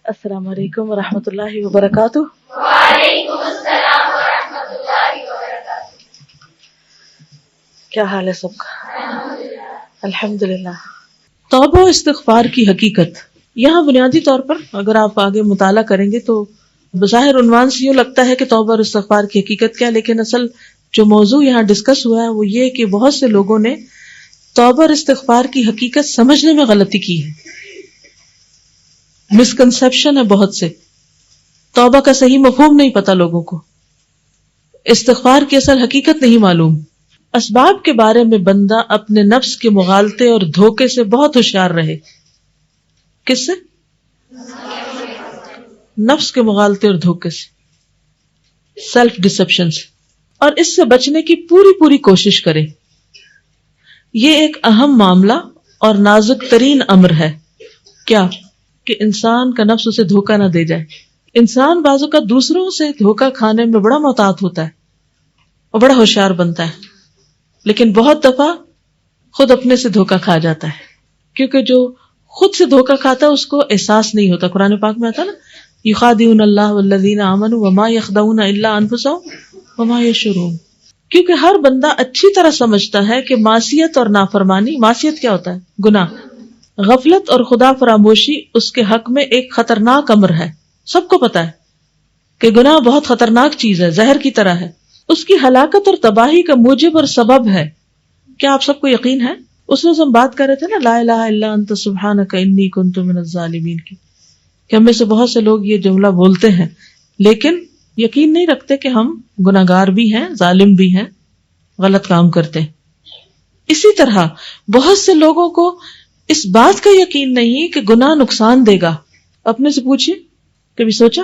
السلام علیکم ورحمۃ اللہ وبرکاتہ۔ وعلیکم السلام ورحمۃ اللہ وبرکاتہ۔ کیا حال ہے سب کا؟ الحمدللہ۔ توبہ و استغفار کی حقیقت، یہاں بنیادی طور پر اگر آپ آگے مطالعہ کریں گے تو بظاہر عنوان سے یوں لگتا ہے کہ توبہ اور استغفار کی حقیقت کیا، لیکن اصل جو موضوع یہاں ڈسکس ہوا ہے وہ یہ کہ بہت سے لوگوں نے توبہ اور استغفار کی حقیقت سمجھنے میں غلطی کی ہے، مسکنسیپشن ہے بہت سے، توبہ کا صحیح مفہوم نہیں پتا لوگوں کو، استغفار کی اصل حقیقت نہیں معلوم۔ اسباب کے بارے میں بندہ اپنے نفس کے مغالطے اور دھوکے سے بہت ہوشیار رہے۔ کس سے؟ نفس کے مغالطے اور دھوکے سے، سیلف ڈسپشن سے، اور اس سے بچنے کی پوری کوشش کرے۔ یہ ایک اہم معاملہ اور نازک ترین امر ہے، کیا کہ انسان کا نفس اسے دھوکہ نہ دے جائے۔ انسان بعض اوقات دوسروں سے دھوکہ کھانے میں بڑا محتاط ہوتا ہے اور بڑا ہوشیار بنتا ہے، لیکن بہت دفعہ خود اپنے سے دھوکہ کھا جاتا ہے، کیونکہ جو خود سے دھوکہ کھاتا ہے اس کو احساس نہیں ہوتا۔ قرآن پاک میں آتا نا، یخادعون اللہ والذین آمنوا وما یخدعون الا انفسهم وما یشعرون، کیونکہ ہر بندہ اچھی طرح سمجھتا ہے کہ معصیت اور نافرمانی، معصیت کیا ہوتا ہے؟ گناہ، غفلت اور خدا فراموشی اس کے حق میں ایک خطرناک امر ہے۔ سب کو پتا ہے کہ گناہ بہت خطرناک چیز ہے، زہر کی طرح ہے، اس کی ہلاکت اور تباہی کا موجب اور سبب ہے۔ کیا آپ سب کو یقین ہے؟ اس روز ہم بات کر رہے تھے نا، لا الہ الا انت سبحانک انی کنت من الظالمین کی، کہ ہم میں سے بہت سے لوگ یہ جملہ بولتے ہیں لیکن یقین نہیں رکھتے کہ ہم گناہگار بھی ہیں، ظالم بھی ہیں، غلط کام کرتے ہیں۔ اسی طرح بہت سے لوگوں کو اس بات کا یقین نہیں کہ گناہ نقصان دے گا۔ اپنے سے پوچھئے، کبھی سوچا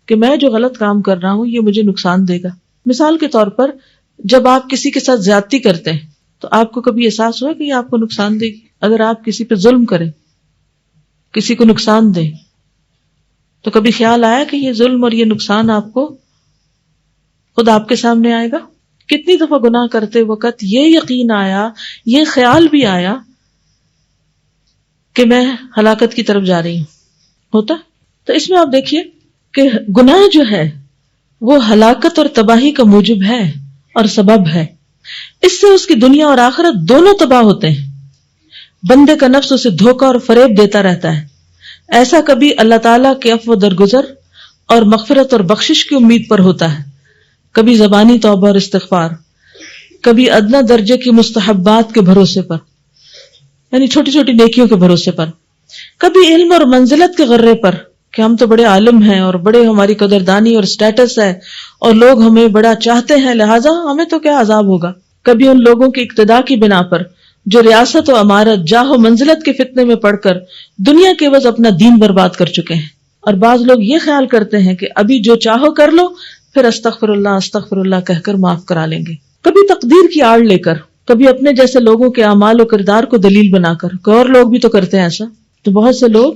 کہ میں جو غلط کام کر رہا ہوں یہ مجھے نقصان دے گا؟ مثال کے طور پر جب آپ کسی کے ساتھ زیادتی کرتے ہیں تو آپ کو کبھی احساس ہوا کہ یہ آپ کو نقصان دے گی؟ اگر آپ کسی پہ ظلم کریں، کسی کو نقصان دیں، تو کبھی خیال آیا کہ یہ ظلم اور یہ نقصان آپ کو خود آپ کے سامنے آئے گا؟ کتنی دفعہ گناہ کرتے وقت یہ یقین آیا، یہ خیال بھی آیا کہ میں ہلاکت کی طرف جا رہی ہوں؟ ہوتا؟ تو اس میں آپ دیکھیے کہ گناہ جو ہے وہ ہلاکت اور تباہی کا موجب ہے اور سبب ہے۔ اس سے اس کی دنیا اور آخرت دونوں تباہ ہوتے ہیں۔ بندے کا نفس اسے دھوکہ اور فریب دیتا رہتا ہے۔ ایسا کبھی اللہ تعالیٰ کے عفو و درگزر اور مغفرت اور بخشش کی امید پر ہوتا ہے، کبھی زبانی توبہ اور استغفار، کبھی ادنی درجے کی مستحبات کے بھروسے پر، یعنی چھوٹی چھوٹی نیکیوں کے بھروسے پر، کبھی علم اور منزلت کے غرے پر کہ ہم تو بڑے عالم ہیں اور بڑے ہماری قدردانی اور سٹیٹس ہے اور لوگ ہمیں بڑا چاہتے ہیں لہٰذا ہمیں تو کیا عذاب ہوگا، کبھی ان لوگوں کی اقتداء کی بنا پر جو ریاست و امارت، جاہ و منزلت کے فتنے میں پڑھ کر دنیا کے عوض اپنا دین برباد کر چکے ہیں۔ اور بعض لوگ یہ خیال کرتے ہیں کہ ابھی جو چاہو کر لو، پھر استغفر اللہ کہہ کر معاف کرا لیں گے۔ کبھی تقدیر کی آڑ لے کر، کبھی اپنے جیسے لوگوں کے اعمال و کردار کو دلیل بنا کر، کہ اور لوگ بھی تو کرتے ہیں ایسا۔ تو بہت سے لوگ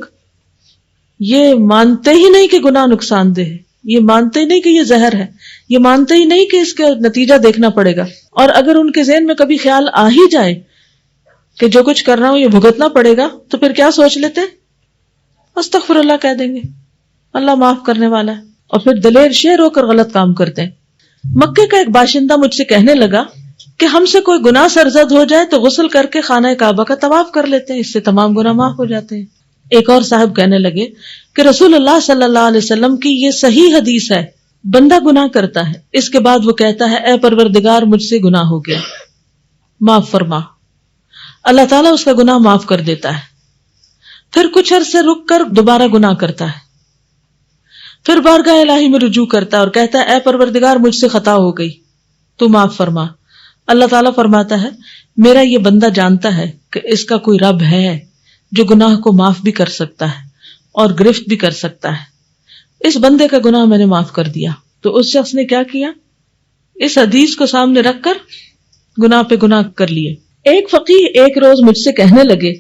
یہ مانتے ہی نہیں کہ گناہ نقصان دہ ہے، یہ مانتے ہی نہیں کہ یہ زہر ہے، یہ مانتے ہی نہیں کہ اس کا نتیجہ دیکھنا پڑے گا، اور اگر ان کے ذہن میں کبھی خیال آ ہی جائے کہ جو کچھ کر رہا ہوں یہ بھگتنا پڑے گا، تو پھر کیا سوچ لیتے ہیں؟ استغفر اللہ کہہ دیں گے، اللہ معاف کرنے والا ہے، اور پھر دلیر شیر ہو کر غلط کام کرتے ہیں۔ مکے کا ایک باشندہ مجھ سے کہنے لگا کہ ہم سے کوئی گناہ سرزد ہو جائے تو غسل کر کے خانہ کعبہ کا طواف کر لیتے ہیں، اس سے تمام گناہ معاف ہو جاتے ہیں۔ ایک اور صاحب کہنے لگے کہ رسول اللہ صلی اللہ علیہ وسلم کی یہ صحیح حدیث ہے، بندہ گناہ کرتا ہے، اس کے بعد وہ کہتا ہے اے پروردگار مجھ سے گناہ ہو گیا، معاف فرما، اللہ تعالیٰ اس کا گناہ معاف کر دیتا ہے، پھر کچھ عرصے رک کر دوبارہ گناہ کرتا ہے، پھر بارگاہ الہی میں رجوع کرتا ہے اور کہتا ہے اے پروردگار مجھ سے خطا ہو گئی، تو معاف فرما۔ اللہ تعالیٰ فرماتا ہے میرا یہ بندہ جانتا ہے کہ اس کا کوئی رب ہے جو گناہ کو معاف بھی کر سکتا ہے اور گرفت بھی کر سکتا ہے، اس بندے کا گناہ میں نے معاف کر دیا۔ تو اس شخص نے کیا کیا؟ اس حدیث کو سامنے رکھ کر گناہ پہ گناہ کر لیے۔ ایک فقیہ ایک روز مجھ سے کہنے لگے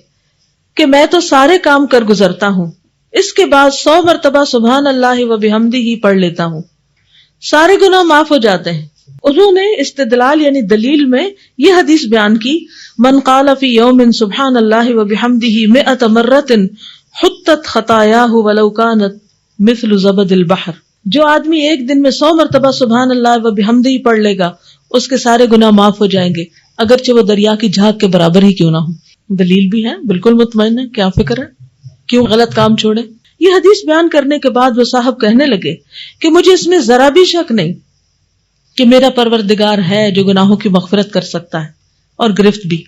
کہ میں تو سارے کام کر گزرتا ہوں، اس کے بعد 100 مرتبہ سبحان اللہ و بحمدہ ہی پڑھ لیتا ہوں، سارے گناہ معاف ہو جاتے ہیں۔ انہوں نے استدلال یعنی دلیل میں یہ حدیث بیان کی، من قال فی یوم سبحان اللہ و بحمدہ 100 مرۃ حطت خطایاہ ولو کانت مثل زبد البحر. جو آدمی ایک دن میں 100 مرتبہ سبحان اللہ و بحمدہ پڑھ لے گا اس کے سارے گناہ معاف ہو جائیں گے اگرچہ وہ دریا کی جھاگ کے برابر ہی کیوں نہ ہو. دلیل بھی ہے, بالکل مطمئن ہے, کیا فکر ہے, کیوں غلط کام چھوڑے. یہ حدیث بیان کرنے کے بعد وہ صاحب کہنے لگے کہ مجھے اس میں ذرا بھی شک نہیں کہ میرا پروردگار ہے جو گناہوں کی مغفرت کر سکتا ہے اور گرفت بھی.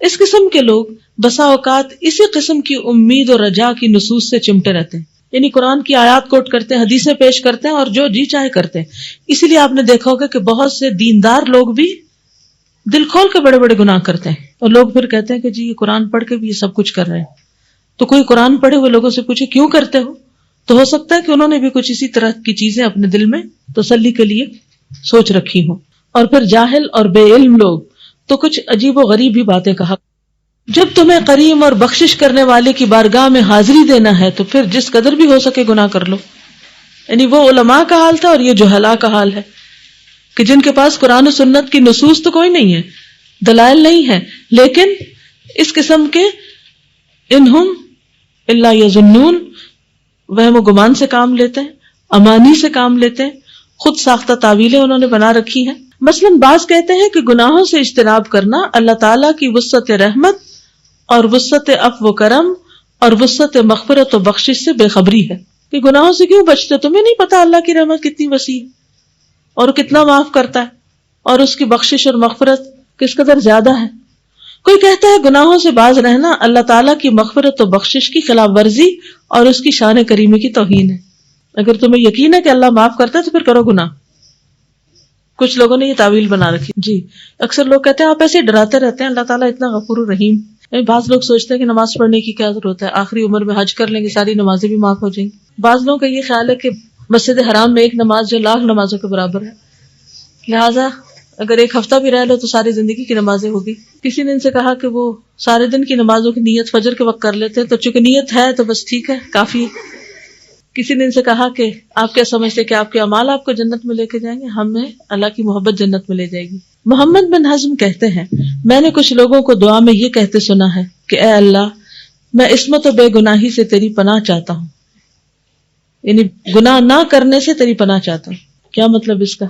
اس قسم کے لوگ بسا اوقات اسی قسم کی امید اور رجا کی نصوص سے چمٹے رہتے ہیں, یعنی قرآن کی آیات کوٹ کرتے ہیں, حدیثیں پیش کرتے ہیں اور جو جی چاہے کرتے ہیں. اسی لیے آپ نے دیکھا ہوگا کہ بہت سے دیندار لوگ بھی دل کھول کے بڑے بڑے گناہ کرتے ہیں اور لوگ پھر کہتے ہیں کہ جی یہ قرآن پڑھ کے بھی یہ سب کچھ کر رہے ہیں. تو کوئی قرآن پڑھے ہوئے لوگوں سے پوچھے کیوں کرتے ہو, تو ہو سکتا ہے کہ انہوں نے بھی کچھ اسی طرح کی چیزیں اپنے دل میں تسلی کے لیے سوچ رکھی ہوں. اور پھر جاہل اور بے علم لوگ تو کچھ عجیب و غریب بھی باتیں کہا. جب تمہیں کریم اور بخشش کرنے والے کی بارگاہ میں حاضری دینا ہے تو پھر جس قدر بھی ہو سکے گناہ کر لو. یعنی وہ علماء کا حال تھا اور یہ جہلاء کا حال ہے کہ جن کے پاس قرآن و سنت کی نصوص تو کوئی نہیں ہے, دلائل نہیں ہے, لیکن اس قسم کے انہم الا یظنون, وہم و گمان سے کام لیتے ہیں, امانی سے کام لیتے ہیں, خود ساختہ تعویلیں انہوں نے بنا رکھی ہیں. مثلاً بعض کہتے ہیں کہ گناہوں سے اجتناب کرنا اللہ تعالیٰ کی وسعت رحمت اور وسعت عفو و کرم اور وسعت مغفرت و بخشش سے بے خبری ہے. کہ گناہوں سے کیوں بچتے, تمہیں نہیں پتا اللہ کی رحمت کتنی وسیع ہے اور کتنا معاف کرتا ہے اور اس کی بخشش اور مغفرت کس قدر زیادہ ہے. کوئی کہتا ہے گناہوں سے باز رہنا اللہ تعالیٰ کی مغفرت و بخشش کی خلاف ورزی اور اس کی شان کریمی کی توہین ہے. اگر تمہیں یقین ہے کہ اللہ معاف کرتا ہے تو پھر کرو گناہ. کچھ لوگوں نے یہ تعویل بنا رکھی. جی اکثر لوگ کہتے ہیں آپ ایسے ڈراتے رہتے ہیں, اللہ تعالیٰ اتنا غفور و رحیم. بعض لوگ سوچتے ہیں کہ نماز پڑھنے کی کیا ضرورت ہے, آخری عمر میں حج کر لیں گے ساری نمازیں بھی معاف ہو جائیں گی. بعض لوگوں کا یہ خیال ہے کہ مسجد حرام میں ایک نماز جو 1,00,000 نمازوں کے برابر ہے, لہٰذا اگر ایک ہفتہ بھی رہ لو تو ساری زندگی کی نمازیں ہوگی. کسی نے ان سے کہا کہ وہ سارے دن کی نمازوں کی نیت فجر کے وقت کر لیتے ہیں, تو چونکہ نیت ہے تو بس ٹھیک ہے, کافی ہے. کسی نے ان سے کہا کہ آپ کیا سمجھتے کہ آپ کے اعمال آپ کو جنت میں لے کے جائیں گے, ہمیں اللہ کی محبت جنت میں لے جائے گی. محمد بن حزم کہتے ہیں میں نے کچھ لوگوں کو دعا میں یہ کہتے سنا ہے کہ اے اللہ میں عصمت و بے گناہی سے تیری پناہ چاہتا ہوں, یعنی گناہ نہ کرنے سے تیری پناہ چاہتا ہوں. کیا مطلب اس کا؟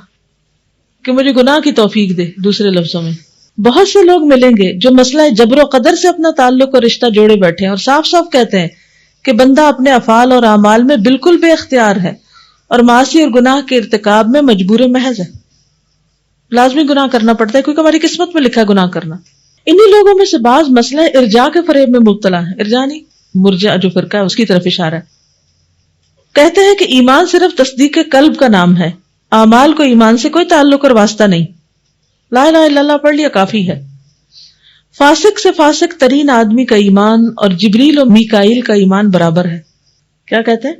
کہ مجھے گناہ کی توفیق دے. دوسرے لفظوں میں بہت سے لوگ ملیں گے جو مسئلہ جبر و قدر سے اپنا تعلق اور رشتہ جوڑے بیٹھے ہیں اور صاف صاف کہتے ہیں کہ بندہ اپنے افعال اور اعمال میں بالکل بے اختیار ہے اور معاصی اور گناہ کے ارتکاب میں مجبور محض ہے. لازمی گناہ کرنا پڑتا ہے کیونکہ ہماری قسمت میں لکھا ہے گناہ کرنا. انہی لوگوں میں سے بعض مسئلہ ارجاء کے فریب میں مبتلا ہے. ارجاء نہیں, مرجع جو فرقہ ہے اس کی طرف اشارہ ہے. کہتے ہیں کہ ایمان صرف تصدیق قلب کا نام ہے, اعمال کو ایمان سے کوئی تعلق اور واسطہ نہیں. لا الہ الا اللہ پڑھ لیا کافی ہے. فاسق سے فاسق ترین آدمی کا ایمان اور جبریل اور میکائیل کا ایمان برابر ہے. کیا کہتے ہیں؟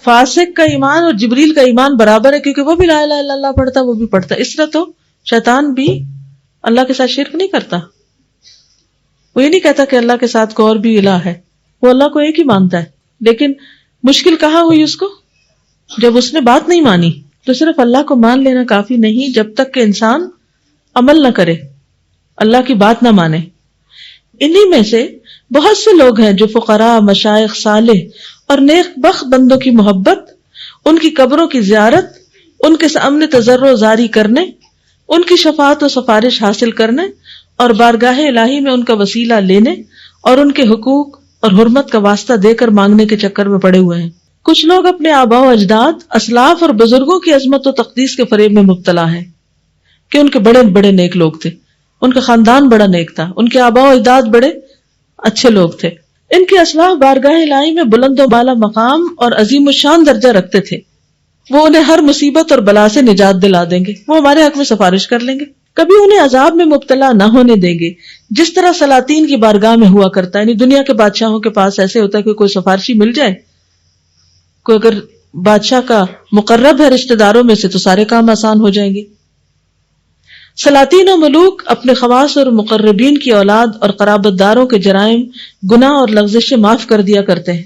فاسق کا ایمان اور جبریل کا ایمان برابر ہے, کیونکہ وہ بھی لا الہ الا اللہ پڑھتا, وہ بھی پڑھتا. اس طرح تو شیطان بھی اللہ کے ساتھ شرک نہیں کرتا. وہ یہ نہیں کہتا کہ اللہ کے ساتھ کوئی اور بھی الہ ہے, وہ اللہ کو ایک ہی مانتا ہے. لیکن مشکل کہاں ہوئی اس کو؟ جب اس نے بات نہیں مانی. تو صرف اللہ کو مان لینا کافی نہیں جب تک کہ انسان عمل نہ کرے, اللہ کی بات نہ مانے. انہی میں سے بہت سے لوگ ہیں جو فقراء, مشائخ, صالح اور نیک بخت بندوں کی محبت, ان کی قبروں کی زیارت, ان کے سامنے تضرع و زاری کرنے, ان کی شفاعت و سفارش حاصل کرنے اور بارگاہ الہی میں ان کا وسیلہ لینے اور ان کے حقوق اور حرمت کا واسطہ دے کر مانگنے کے چکر میں پڑے ہوئے ہیں. کچھ لوگ اپنے آباء و اجداد, اسلاف اور بزرگوں کی عظمت و تقدیس کے فریب میں مبتلا ہیں کہ ان کے بڑے بڑے نیک لوگ تھے, ان کا خاندان بڑا نیک تھا, ان کے آباء و اجداد بڑے اچھے لوگ تھے. ان کے اسلاف بارگاہ الہی میں بلند و بالا مقام اور عظیم الشان درجہ رکھتے تھے. وہ انہیں ہر مصیبت اور بلا سے نجات دلا دیں گے, وہ ہمارے حق میں سفارش کر لیں گے, کبھی انہیں عذاب میں مبتلا نہ ہونے دیں گے, جس طرح سلاطین کی بارگاہ میں ہوا کرتا ہے. یعنی دنیا کے بادشاہوں کے پاس ایسے ہوتا ہے کہ کوئی سفارشی مل جائے, کوئی اگر بادشاہ کا مقرب ہے رشتہ داروں میں سے تو سارے کام آسان ہو جائیں گے. سلاطین و ملوک اپنے خواص اور مقربین کی اولاد اور قرابت داروں کے جرائم, گناہ اور لغزشیں معاف کر دیا کرتے ہیں.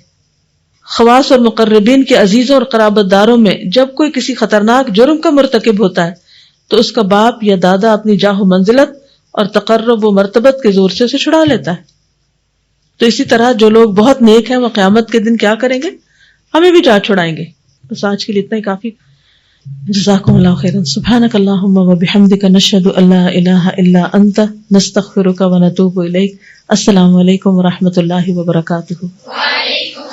خواص اور مقربین کے عزیزوں اور قرابت داروں میں جب کوئی کسی خطرناک جرم کا مرتکب ہوتا ہے تو اس کا باپ یا دادا اپنی جاہ و منزلت اور تقرب و مرتبت کے زور سے اسے چھڑا لیتا ہے. تو اسی طرح جو لوگ بہت نیک ہیں وہ قیامت کے دن کیا کریں گے؟ ہمیں بھی جا چھڑائیں گے. بس آج کے لیے اتنا ہی کافی. جزاکم اللہ خیرا. سبحانک اللہم و بحمدک نشہد ان لا الہ الا انت نستغفرک و نتوب الیک. السلام علیکم و رحمۃ اللہ وبرکاتہ. وعلیکم